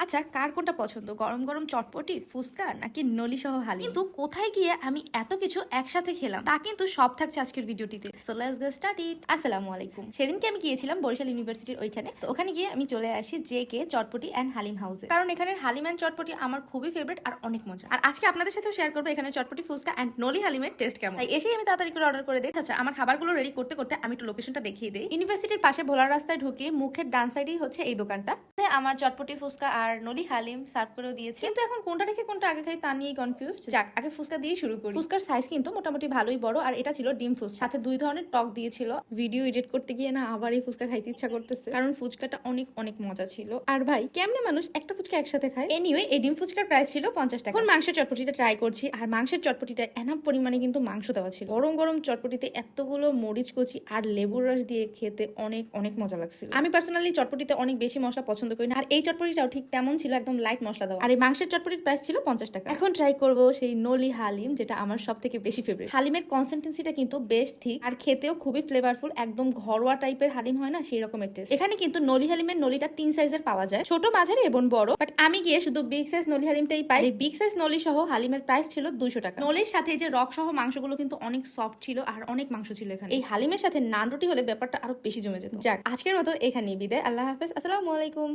আচ্ছা, কার কোনটা পছন্দ, গরম গরম চটপটি ফুচকা নাকি নলি সহ হালিম? কিন্তু কোথায় গিয়ে আমি এত কিছু একসাথে খেলাম তা কিন্তু সব থাকছে আজকের ভিডিওটিতে। So let's get started. আসসালামু আলাইকুম। সেদিনকে আমি গিয়েছিলাম বরিশাল ইউনিভার্সিটির ওইখানে, তো ওখানে গিয়ে আমি চলে আসি J K Chotpoti and Haleem হাউসে, কারণ এখানের হালিম অ্যান্ড চটপটি আমার খুবই ফেভারিট আর অনেক মজা। আর আজকে আপনাদের সাথেও শেয়ার করবো এখানে চটপটি ফুচকা অ্যান্ড নলি হালিমের টেস্ট কেমন। তাই এসেই আমি তাড়াতাড়ি করে অর্ডার করে দিই। আচ্ছা, আমার খাবারগুলো রেডি করতে করতে আমি একটু লোকেশনটা দেখিয়ে দিই। ইউনিভার্সিটির পাশে ভোলার রাস্তায় ঢুকে মুখের ডান সাইডেই হচ্ছে এই দোকানটা। আমার চটপটি ফুচকা আর নলি হালিম সার্ভ করেও দিয়েছে, কিন্তু এখন কোনটা রেখে কোনটা আগে খাই তা নিয়ে কনফিউজ। যাক, আগে ফুচকা দিয়ে শুরু করি। ফুচকার সাইজ কিন্তু মোটামুটি ভালোই বড়, আর এটা ছিল ডিম ফুচকা, সাথে 2 ধরনের টক দিয়েছিল। ভিডিও এডিট করতে গিয়ে না আবার এই ফুচকা খাইতে ইচ্ছা করতেছে, কারণ ফুচকাটা অনেক অনেক মজা ছিল। আর ভাই, কেমনে মানুষ একটা ফুচকা একসাথে খায়? এনিওয়ে, এই ডিম ফুচকার প্রাইস ছিল 50 টাকা। এখন মাংসের চটপটিটা ট্রাই করছি, আর মাংসের চটপটিটা এনাম পরিমাণে কিন্তু মাংস দেওয়া ছিল। গরম গরম চটপটিতে এতগুলো মরিচ কুচি আর লেবুর রস দিয়ে খেতে অনেক অনেক মজা লাগছিল। আমি পার্সোনালি চটপটিতে অনেক বেশি মশলা পছন্দ করি না, আর এই চটপটিটাও ঠিক তেমন ছিল, একদম লাইট মশলা দেওয়া। আর এই মাংসের চটপটির প্রাইস ছিল 50 টাকা। এখন ট্রাই করব সেই নলি হালিম, যেটা আমার সব থেকে বেশি ফেভারিট। হালিমের কনসিস্টেন্সিটা কিন্তু বেশ ঠিক, আর খেতেও খুবই ফ্লেভারফুল, একদম ঘরোয়া টাইপের হালিম হয় না, সেই রকমের টেস্ট। এখানে কিন্তু নলি হালিমের নলিটা 3 সাইজের পাওয়া যায়, ছোট, মাঝারি এবং বড়। বাট আমি গিয়ে শুধু বিগ সাইজ নলি হালিমটাই পাই। এই বিগ সাইজ নলি সহ হালিমের প্রাইস ছিল 200 টাকা। নলির সাথে যে রক সহ মাংসগুলো কিন্তু অনেক সফট ছিল, আর অনেক মাংস ছিল এখানে। এই হালিমের সাথে নান রুটি হলে ব্যাপারটা আরো বেশি জমে যেত। যাক, আজকের মতো এখানেই বিদায়। আল্লাহ হাফেজ, আসসালামু আলাইকুম।